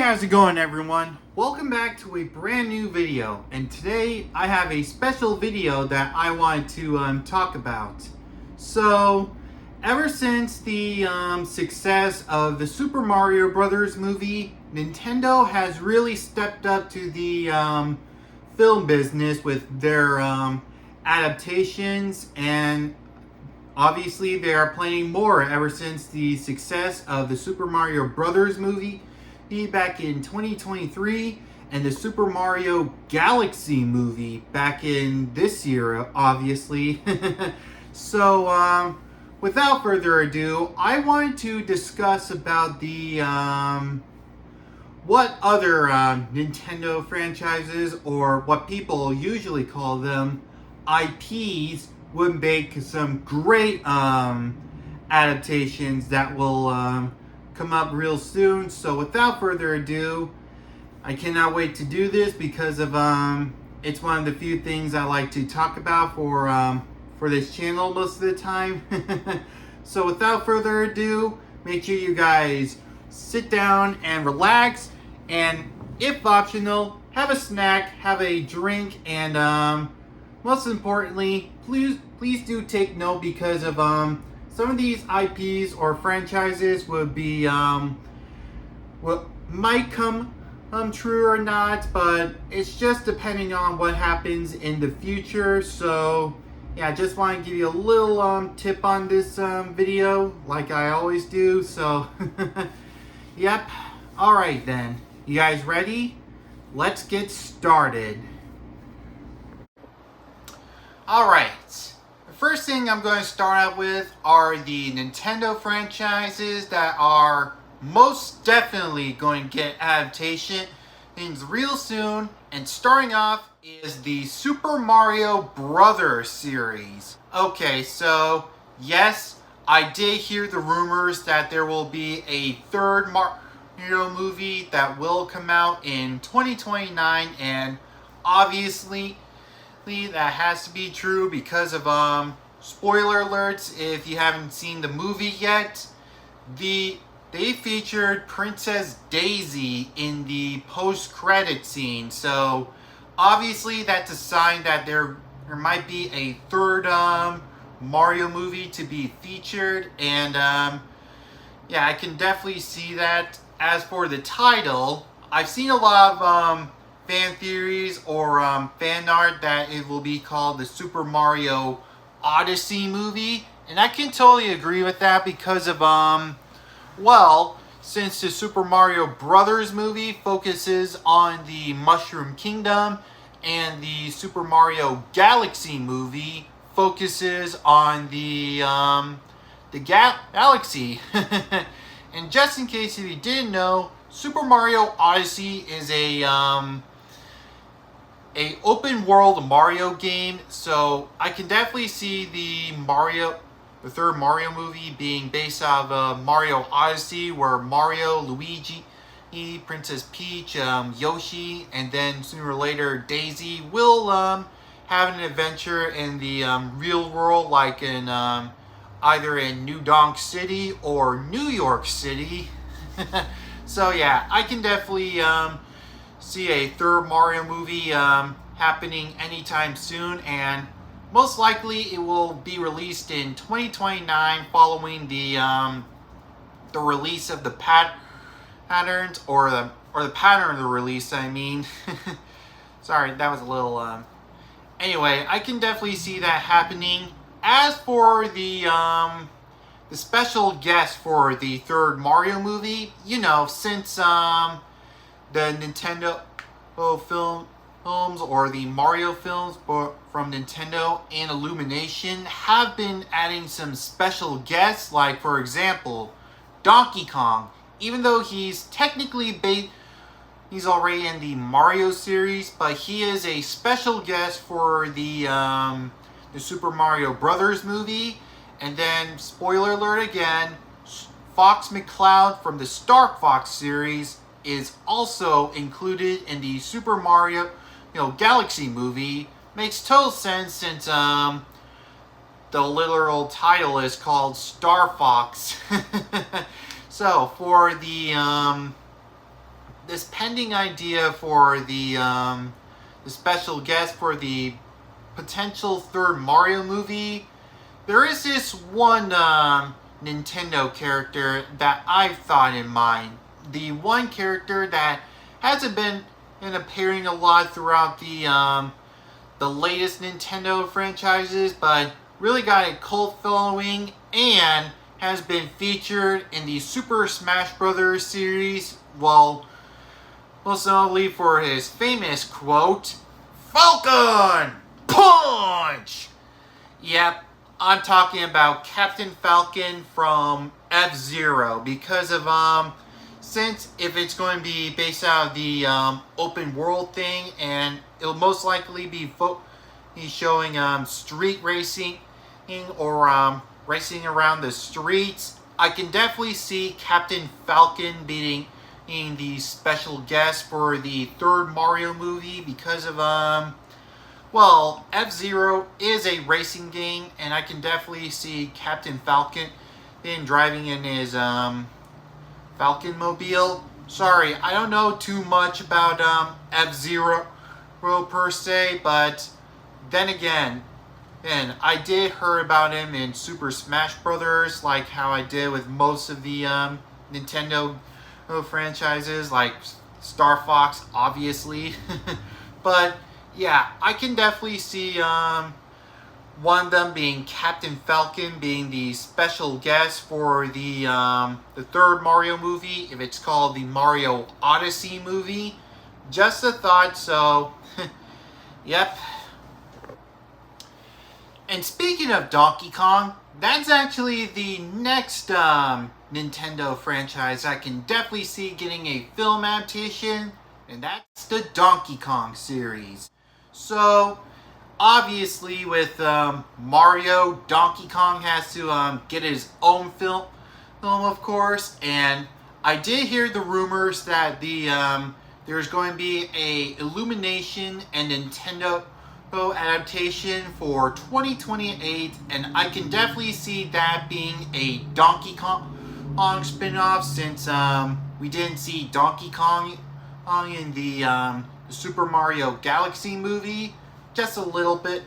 How's it going, everyone? Welcome back to a brand new video, and today I have a special video that I wanted to talk about. So, ever since the success of the Super Mario Brothers movie, Nintendo has really stepped up to the film business with their adaptations, and obviously they are planning more ever since the success of the Super Mario Brothers movie back in 2023 and the Super Mario Galaxy movie back in this year, obviously. So, without further ado, I wanted to discuss about the what other Nintendo franchises, or what people usually call them, IPs, would make some great adaptations that will come up real soon. So without further ado, I cannot wait to do this because of it's one of the few things I like to talk about for this channel most of the time. So without further ado, make sure you guys sit down and relax, and if optional, have a snack, have a drink, and most importantly, please do take note, because of some of these IPs or franchises would be what might come true or not, but it's just depending on what happens in the future. So yeah, I just want to give you a little tip on this video, like I always do. So yep. All right then, you guys ready? Let's get started. All right. First thing I'm going to start out with are the Nintendo franchises that are most definitely going to get adaptations real soon. And starting off is the Super Mario Brothers series. Okay, so yes, I did hear the rumors that there will be a third Mario movie that will come out in 2029, and obviously that has to be true because of spoiler alerts. If you haven't seen the movie yet, they featured Princess Daisy in the post-credit scene, so obviously that's a sign that there might be a third Mario movie to be featured. And yeah, I can definitely see that. As for the title, I've seen a lot of fan theories or fan art that it will be called the Super Mario Odyssey movie, and I can totally agree with that because of well, since the Super Mario Brothers movie focuses on the Mushroom Kingdom and the Super Mario Galaxy movie focuses on the galaxy. And just in case if you didn't know, Super Mario Odyssey is a open world Mario game, so I can definitely see the third Mario movie being based off of Mario Odyssey, where Mario, Luigi, Princess Peach, Yoshi, and then sooner or later Daisy will have an adventure in the real world, like in either in New Donk City or New York City. So yeah, I can definitely see a third Mario movie happening anytime soon, and most likely it will be released in 2029 following the release of the patterns, or the pattern of the release, I mean. Sorry, that was a little anyway, I can definitely see that happening. As for the special guest for the third Mario movie, you know, since the Nintendo films, or the Mario films from Nintendo and Illumination, have been adding some special guests, like for example Donkey Kong. Even though he's technically he's already in the Mario series, but he is a special guest for the Super Mario Brothers movie. And then, spoiler alert again, Fox McCloud from the Star Fox series is also included in the Super Mario Galaxy movie. Makes total sense since the literal title is called Star Fox. So for the this pending idea for the special guest for the potential third Mario movie, there is this one Nintendo character that I've thought in mind. The one character that hasn't been appearing a lot throughout the latest Nintendo franchises, but really got a cult following and has been featured in the Super Smash Bros. Series, well, most notably for his famous quote, "Falcon Punch!" Yep, I'm talking about Captain Falcon from F-Zero, because of, since if it's going to be based out of the open world thing, and it'll most likely be he's showing street racing or racing around the streets, I can definitely see Captain Falcon being the special guest for the third Mario movie, because of well, F-Zero is a racing game, and I can definitely see Captain Falcon driving in his Falcon Mobile. Sorry, I don't know too much about F-Zero per se, but then again, and I did hear about him in Super Smash Bros., like how I did with most of the Nintendo franchises, like Star Fox, obviously. But yeah, I can definitely see one of them being Captain Falcon, being the special guest for the third Mario movie, if it's called the Mario Odyssey movie. Just a thought, so yep. And speaking of Donkey Kong, that's actually the next Nintendo franchise I can definitely see getting a film adaptation, and that's the Donkey Kong series. So, obviously with Mario, Donkey Kong has to get his own film, of course, and I did hear the rumors that there's going to be a Illumination and Nintendo adaptation for 2028, and I can definitely see that being a Donkey Kong spin-off, since we didn't see Donkey Kong in the Super Mario Galaxy movie, just a little bit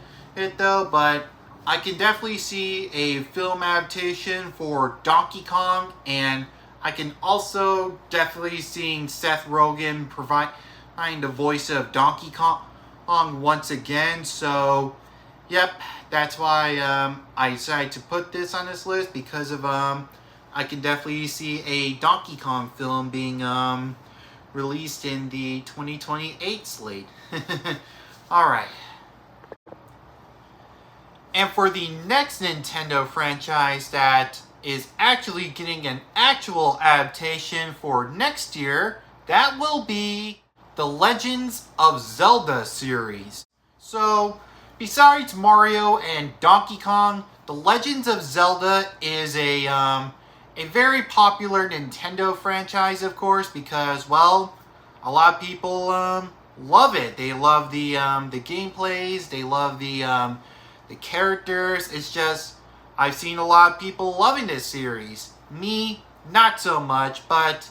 though, but I can definitely see a film adaptation for Donkey Kong, and I can also definitely see Seth Rogen providing the voice of Donkey Kong once again. So yep, that's why I decided to put this on this list, because of I can definitely see a Donkey Kong film being released in the 2028 slate. Alright. And for the next Nintendo franchise that is actually getting an actual adaptation for next year, that will be the Legends of Zelda series. So, besides Mario and Donkey Kong, the Legends of Zelda is a very popular Nintendo franchise, of course, because, well, a lot of people love it. They love the gameplays. They love the characters. It's just, I've seen a lot of people loving this series. Me, not so much, but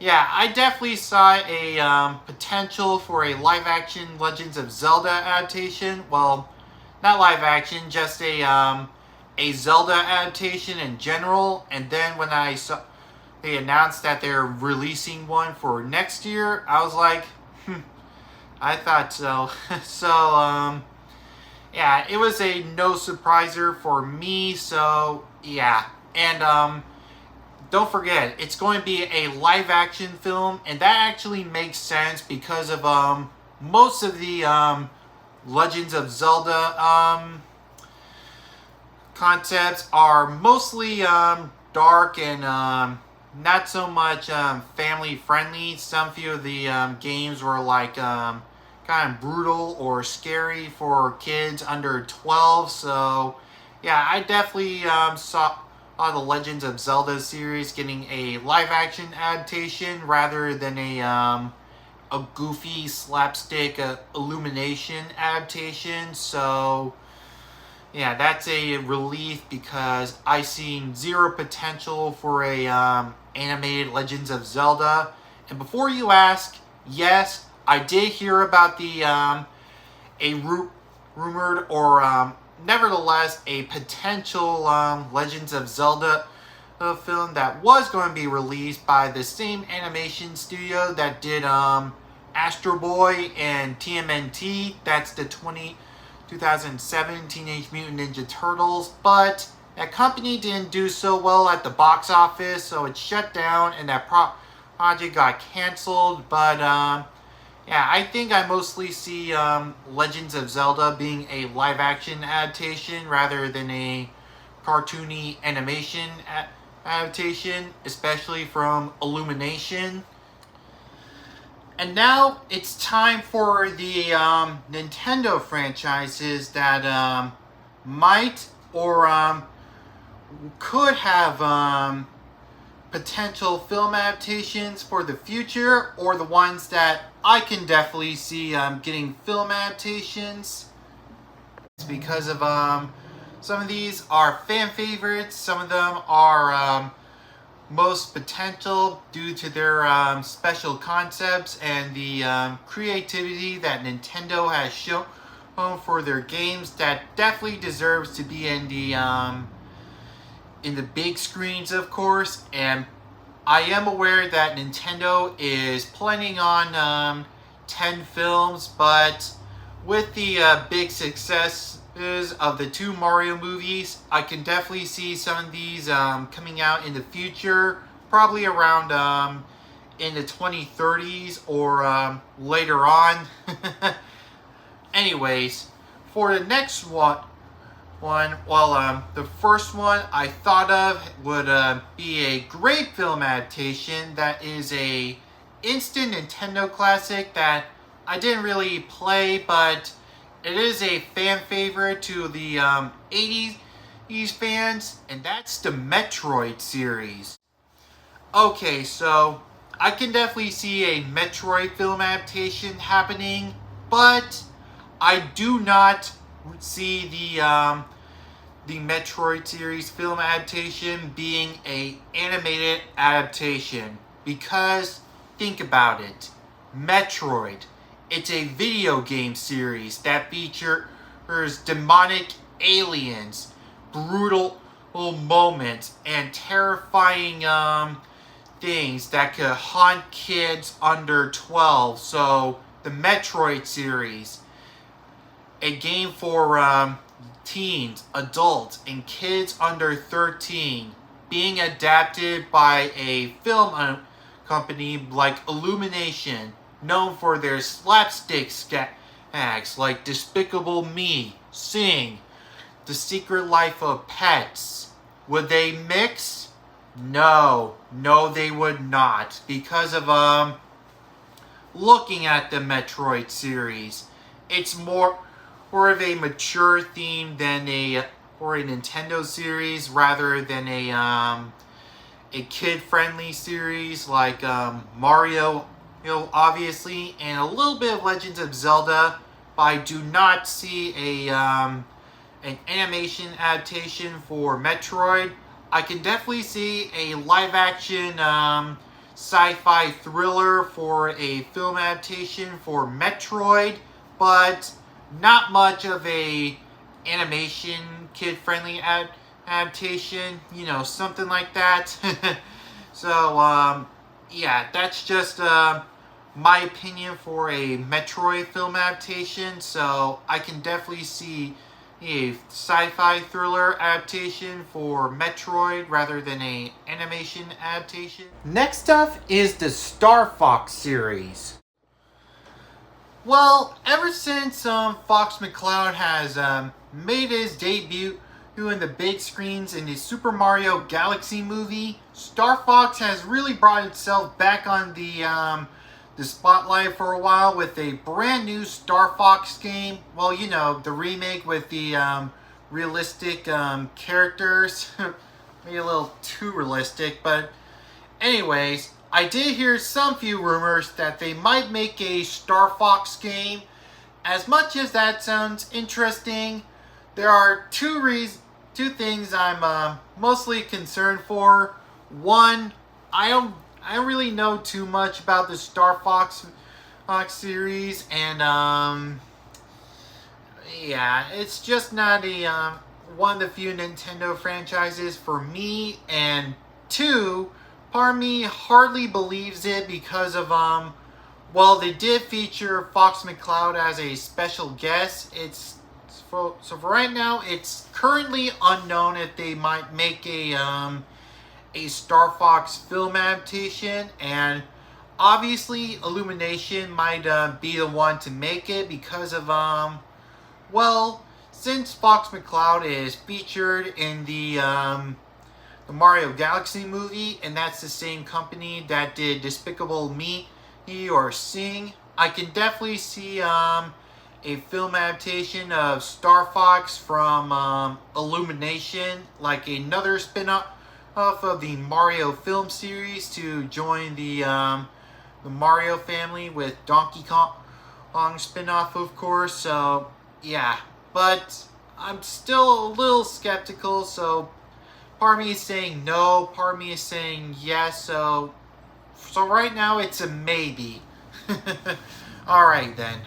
yeah, I definitely saw a potential for a live-action Legends of Zelda adaptation. Well, not live-action, just a Zelda adaptation in general. And then when I saw they announced that they're releasing one for next year, I was like, I thought so. So, yeah, it was a no surpriser for me. So, yeah. And, don't forget, it's going to be a live-action film, and that actually makes sense because of most of the Legends of Zelda concepts are mostly dark and not so much family-friendly. Some few of the games were like kind of brutal or scary for kids under 12. So, yeah, I definitely saw the Legends of Zelda series getting a live-action adaptation rather than a goofy slapstick Illumination adaptation. So, yeah, that's a relief because I seen zero potential for a animated Legends of Zelda. And before you ask, yes, I did hear about the rumored or nevertheless a potential Legends of Zelda film that was going to be released by the same animation studio that did Astro Boy and TMNT. That's the 2007 Teenage Mutant Ninja Turtles. But that company didn't do so well at the box office, so it shut down and that project got canceled. But yeah, I think I mostly see Legends of Zelda being a live-action adaptation rather than a cartoony animation adaptation, especially from Illumination. And now it's time for the Nintendo franchises that might or could have potential film adaptations for the future, or the ones that I can definitely see getting film adaptations. It's because of some of these are fan favorites, some of them are most potential due to their special concepts and the creativity that Nintendo has shown for their games that definitely deserves to be in the big screens, of course. And I am aware that Nintendo is planning on 10 films, but with the big successes of the 2 Mario movies, I can definitely see some of these coming out in the future, probably around in the 2030s or later on. Anyways, for the next one, the first one I thought of would be a great film adaptation that is a instant Nintendo classic that I didn't really play, but it is a fan favorite to the 80s fans, and that's the Metroid series. Okay, so I can definitely see a Metroid film adaptation happening, but I do not see the Metroid series film adaptation being a animated adaptation, because think about it. Metroid, it's a video game series that features demonic aliens, brutal moments, and terrifying things that could haunt kids under 12. So the Metroid series, a game for teens, adults, and kids under 13, being adapted by a film company like Illumination, known for their slapstick gags like Despicable Me, Sing, The Secret Life of Pets. Would they mix? No, they would not, because of looking at the Metroid series. It's more of a mature theme than a Nintendo series, rather than a kid-friendly series like Mario, obviously, and a little bit of Legends of Zelda. But I do not see an animation adaptation for Metroid. I can definitely see a live-action sci-fi thriller for a film adaptation for Metroid, but not much of a animation kid-friendly adaptation, something like that. So, yeah, that's just my opinion for a Metroid film adaptation. So I can definitely see a sci-fi thriller adaptation for Metroid rather than a animation adaptation. Next up is the Star Fox series. Well, ever since Fox McCloud has made his debut in the big screens in the Super Mario Galaxy movie, Star Fox has really brought itself back on the spotlight for a while with a brand new Star Fox game. Well, the remake with the realistic characters. Maybe a little too realistic, but anyways, I did hear some few rumors that they might make a Star Fox game. As much as that sounds interesting, there are two things I'm mostly concerned for. One, I I don't really know too much about the Fox series, and yeah, it's just not a one of the few Nintendo franchises for me. And two, part of me hardly believes it because of well, they did feature Fox McCloud as a special guest. So for right now, it's currently unknown if they might make a Star Fox film adaptation, and obviously Illumination might be the one to make it because of well, since Fox McCloud is featured in the Mario Galaxy movie, and that's the same company that did Despicable Me or Sing, I can definitely see a film adaptation of Star Fox from Illumination, like another spin-off of the Mario film series to join the Mario family with Donkey Kong spin-off, of course. So yeah, but I'm still a little skeptical. So part of me is saying no, part of me is saying yes. So right now it's a maybe. All right then.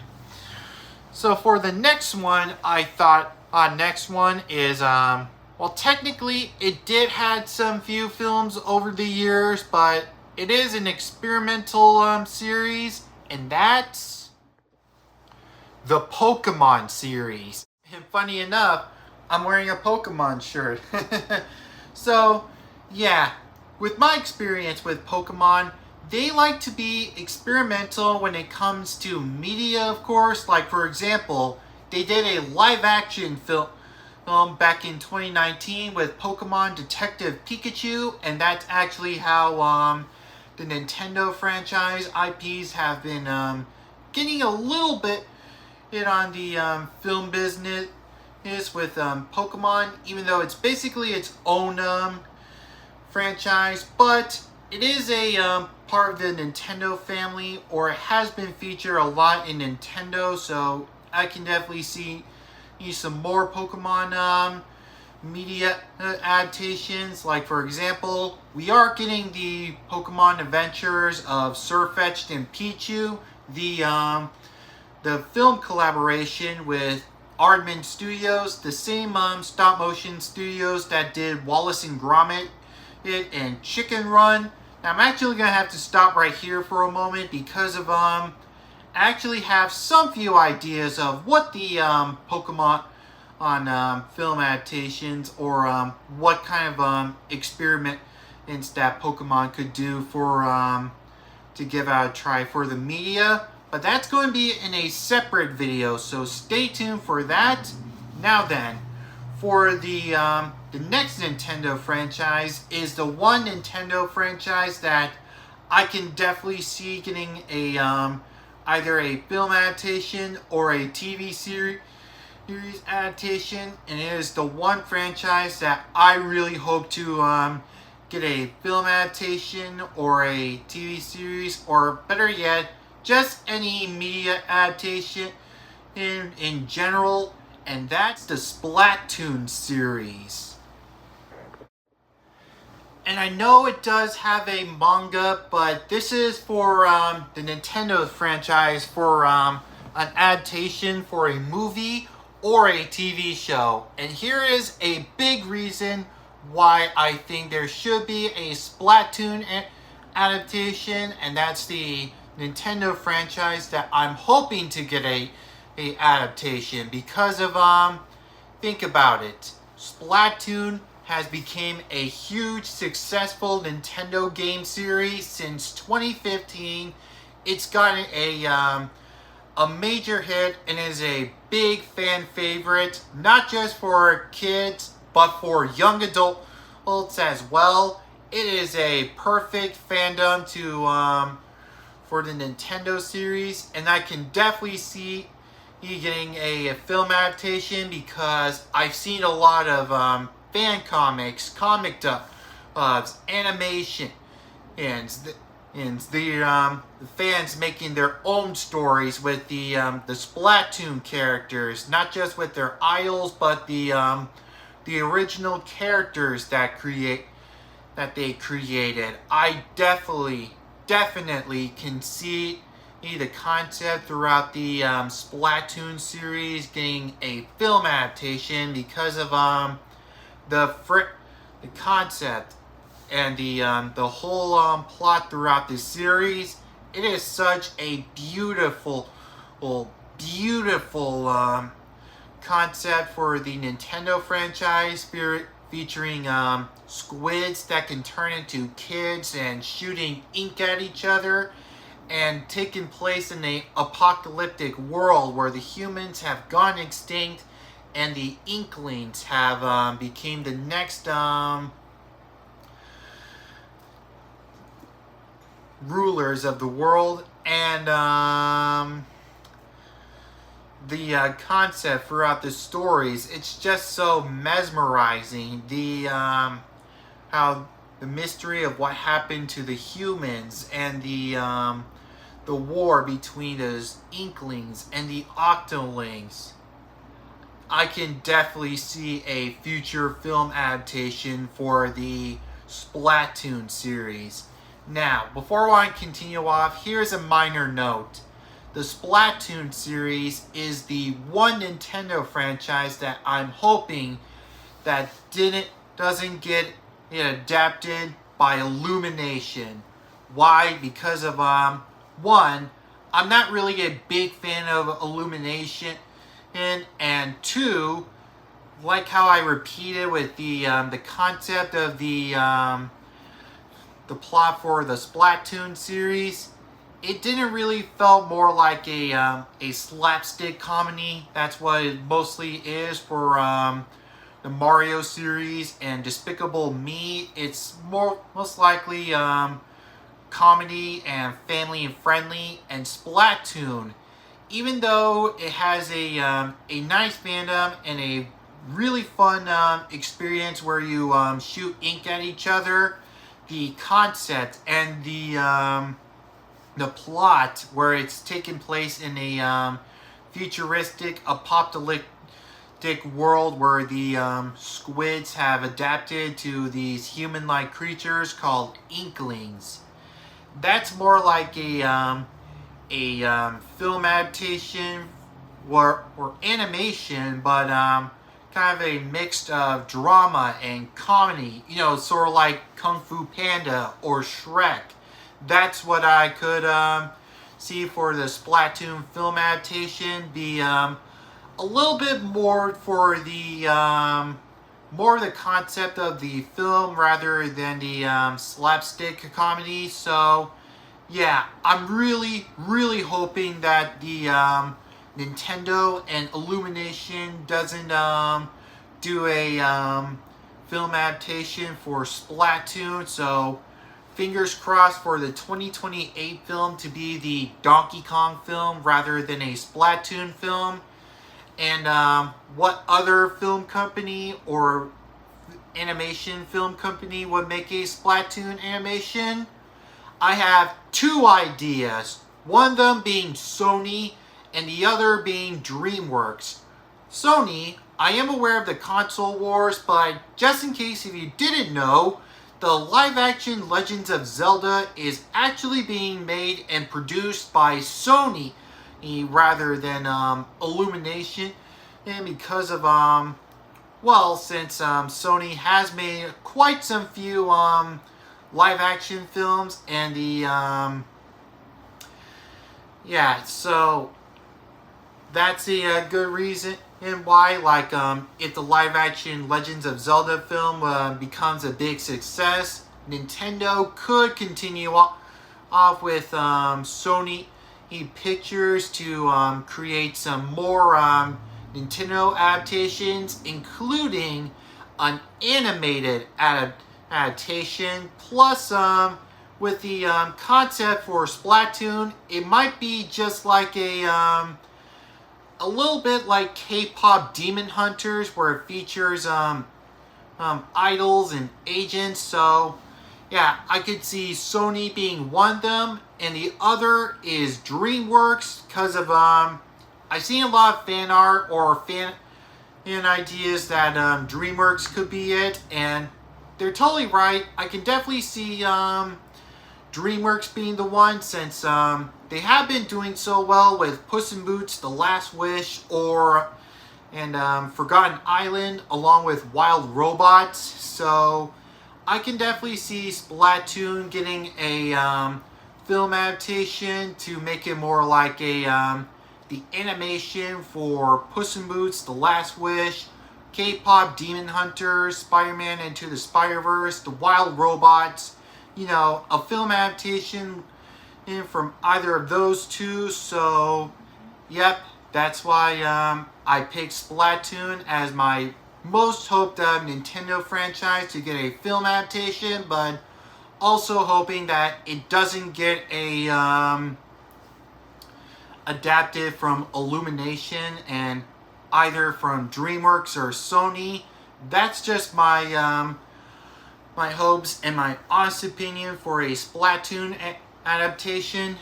So for the next one, I thought next one is well, technically it did had some few films over the years, but it is an experimental series, and that's the Pokemon series. And funny enough, I'm wearing a Pokemon shirt. So yeah, with my experience with Pokemon, they like to be experimental when it comes to media, of course. Like, for example, they did a live-action film back in 2019 with Pokemon Detective Pikachu, and that's actually how the Nintendo franchise IPs have been getting a little bit on the film business with Pokemon, even though it's basically its own franchise, but it is a part of the Nintendo family, or it has been featured a lot in Nintendo, so I can definitely see some more Pokemon media adaptations. Like, for example, we are getting the Pokemon Adventures of Sirfetch'd and Pichu, the film collaboration with Aardman Studios, the same stop motion studios that did Wallace and Gromit and Chicken Run. Now, I'm actually going to have to stop right here for a moment because of I actually have some few ideas of what the Pokemon on film adaptations, or what kind of experiments that Pokemon could do for to give out a try for the media. But that's going to be in a separate video, so stay tuned for that. Now then, for the next Nintendo franchise is the one Nintendo franchise that I can definitely see getting a either a film adaptation or a TV series adaptation, and it is the one franchise that I really hope to get a film adaptation or a TV series, or better yet, just any media adaptation in general, and that's the Splatoon series. And I know it does have a manga, but this is for the Nintendo franchise for an adaptation for a movie or a TV show. And here is a big reason why I think there should be a Splatoon adaptation, and that's the Nintendo franchise that I'm hoping to get a adaptation because of think about it. Splatoon has become a huge successful Nintendo game series since 2015. It's gotten a major hit and is a big fan favorite, not just for kids but for young adults as well. It is a perfect fandom to for the Nintendo series, and I can definitely see you getting a film adaptation because I've seen a lot of fan comics, comic animation, and the fans making their own stories with the Splatoon characters, not just with their idols, but the original characters that they created. I definitely definitely can see the concept throughout the Splatoon series getting a film adaptation because of the the concept and the whole plot throughout the series. It is such a beautiful, beautiful concept for the Nintendo franchise, featuring squids that can turn into kids and shooting ink at each other, and taking place in a apocalyptic world where the humans have gone extinct and the Inklings have became the next rulers of the world. And the concept throughout the stories, it's just so mesmerizing. The how the mystery of what happened to the humans, and the war between those Inklings and the Octolings. I can definitely see a future film adaptation for the Splatoon series. Now, before I continue off, here's a minor note. The Splatoon series is the one Nintendo franchise that I'm hoping that doesn't get adapted by Illumination. Why? Because of one, I'm not really a big fan of Illumination, and two, like how I repeated with the concept of the plot for the Splatoon series, it didn't really felt more like a slapstick comedy. That's what it mostly is for the Mario series, and Despicable Me. It's most likely comedy and family and friendly. And Splatoon, even though it has a nice fandom and a really fun experience where you shoot ink at each other, the concept and the plot, where it's taking place in a futuristic apocalyptic world where the squids have adapted to these human-like creatures called Inklings. That's more like a film adaptation or animation, but kind of a mix of drama and comedy. Sort of like Kung Fu Panda or Shrek. That's what I could see for the Splatoon film adaptation. Be a little bit more for the more the concept of the film rather than the slapstick comedy. So yeah, I'm really hoping that the Nintendo and Illumination doesn't do a film adaptation for Splatoon. So fingers crossed for the 2028 film to be the Donkey Kong film rather than a Splatoon film. And what other film company or animation film company would make a Splatoon animation? I have two ideas. One of them being Sony and the other being DreamWorks. Sony, I am aware of the console wars, but just in case if you didn't know, the live-action Legends of Zelda is actually being made and produced by Sony rather than Illumination. And because of, since Sony has made quite some few live-action films, and the, so that's a good reason and why, like, if the live-action Legends of Zelda film becomes a big success, Nintendo could continue off with Sony Pictures to create some more Nintendo adaptations, including an animated adaptation. Plus, with the concept for Splatoon, it might be just like a little bit like K-pop Demon Hunters, where it features idols and agents. So yeah, I could see Sony being one of them, and the other is DreamWorks, because of I've seen a lot of fan art or fan ideas that DreamWorks could be it, and they're totally right. I can definitely see DreamWorks being the one, since they have been doing so well with Puss in Boots, The Last Wish, and Forgotten Island, along with Wild Robots. So I can definitely see Splatoon getting a film adaptation to make it more like the animation for Puss in Boots, The Last Wish, K-pop Demon Hunters, Spider-Man Into the Spider-Verse, The Wild Robots. You know, a film adaptation from either of those two. So, yep, that's why I picked Splatoon as my most hoped Nintendo franchise to get a film adaptation, but also hoping that it doesn't get a adapted from Illumination and either from DreamWorks or Sony. That's just my my hopes and my honest opinion for a Splatoon adaptation.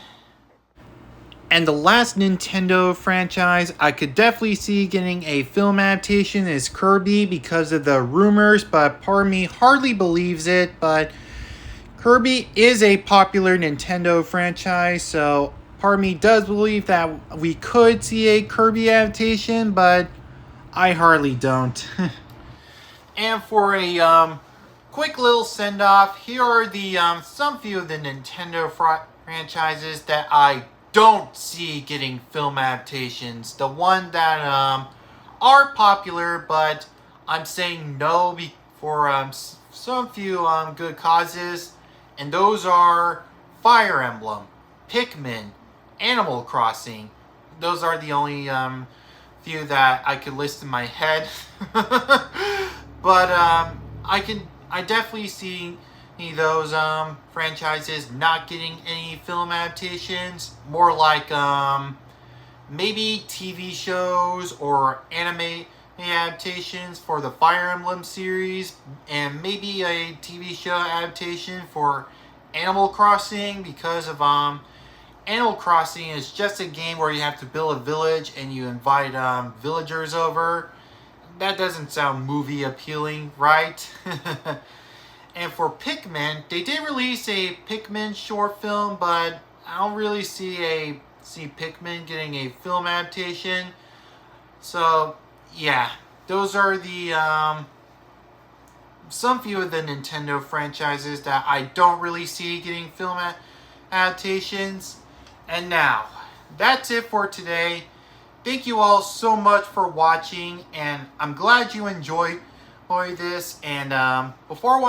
And the last Nintendo franchise I could definitely see getting a film adaptation is Kirby because of the rumors, but part of me hardly believes it. But Kirby is a popular Nintendo franchise, so part of me does believe that we could see a Kirby adaptation, but I hardly don't. And for a quick little send-off, here are the some few of the Nintendo franchises that I don't see getting film adaptations. The one that are popular, but I'm saying no for some few good causes, and those are Fire Emblem, Pikmin, Animal Crossing. Those are the only few that I could list in my head. But I definitely see those franchises not getting any film adaptations. More like maybe TV shows or anime adaptations for the Fire Emblem series, and maybe a TV show adaptation for Animal Crossing, because of Animal Crossing is just a game where you have to build a village and you invite villagers over. That doesn't sound movie appealing, right? And for Pikmin, they did release a Pikmin short film, but I don't really see Pikmin getting a film adaptation. So yeah, those are the some few of the Nintendo franchises that I don't really see getting film adaptations. And now, that's it for today. Thank you all so much for watching, and I'm glad you enjoyed this. And before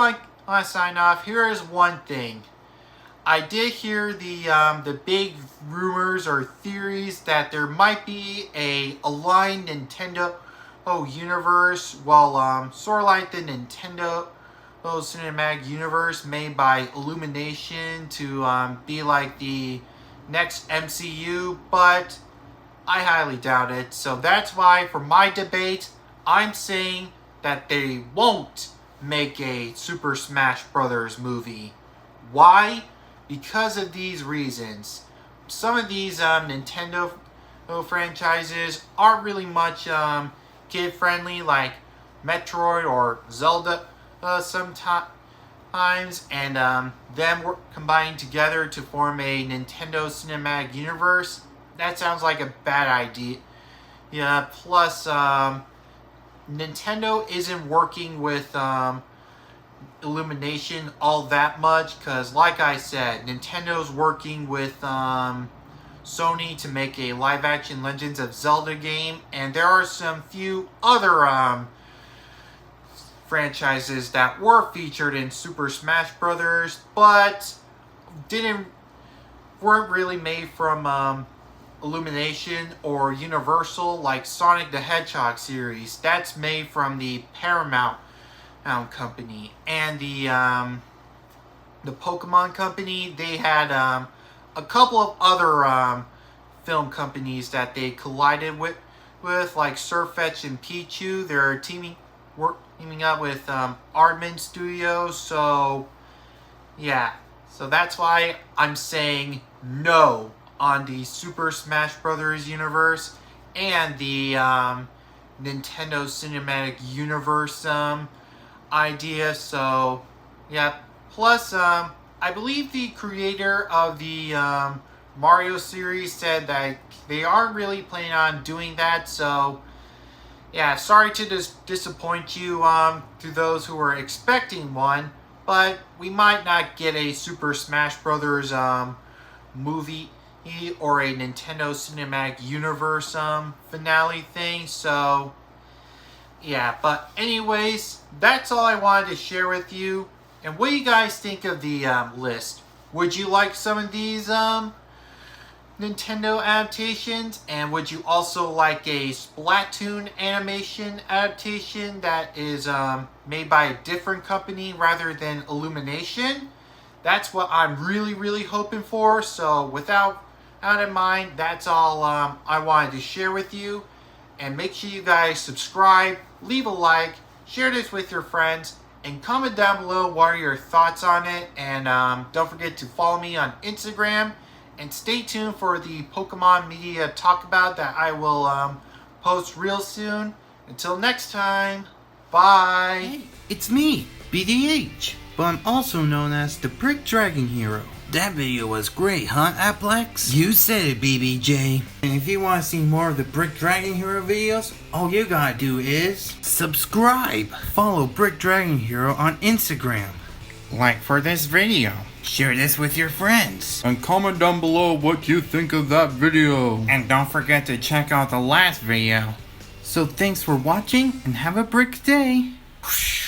I sign off, here is one thing. I did hear the big rumors or theories that there might be a aligned Nintendo universe, well, sort of like the Nintendo Cinematic Universe made by Illumination to be like the next MCU, but I highly doubt it. So that's why, for my debate, I'm saying that they won't make a Super Smash Brothers movie. Why? Because of these reasons. Some of these Nintendo franchises aren't really much kid-friendly, like Metroid or Zelda sometimes, and them combining together to form a Nintendo Cinematic Universe. That sounds like a bad idea. Yeah, plus Nintendo isn't working with Illumination all that much, because like I said, Nintendo's working with Sony to make a live-action Legends of Zelda game, and there are some few other franchises that were featured in Super Smash Brothers, but weren't really made from Illumination or Universal, like Sonic the Hedgehog series. That's made from the Paramount company, and the Pokemon company. They had a couple of other film companies that they collided with like Surfetch and Pichu. They're teaming up with Aardman Studios. So yeah, so that's why I'm saying no on the Super Smash Brothers universe and the Nintendo Cinematic Universe idea. So yeah, plus I believe the creator of the Mario series said that they aren't really planning on doing that. So, yeah, sorry to disappoint you to those who were expecting one. But we might not get a Super Smash Brothers movie or a Nintendo Cinematic Universe finale thing. So, yeah, but anyways, that's all I wanted to share with you. And what do you guys think of the list? Would you like some of these Nintendo adaptations? And would you also like a Splatoon animation adaptation that is made by a different company rather than Illumination? That's what I'm really hoping for. So without out in mind, that's all I wanted to share with you. And make sure you guys subscribe, leave a like, share this with your friends, and comment down below what are your thoughts on it. And don't forget to follow me on Instagram. And stay tuned for the Pokemon Media Talk About that I will post real soon. Until next time, bye. Hey, it's me, BDH, but I'm also known as the Brick Dragon Hero. That video was great, huh, Applex? You said it, BBJ. And if you want to see more of the Brick Dragon Hero videos, all you gotta do is subscribe. Follow Brick Dragon Hero on Instagram. Like for this video. Share this with your friends. And comment down below what you think of that video. And don't forget to check out the last video. So thanks for watching and have a brick day. Whoosh.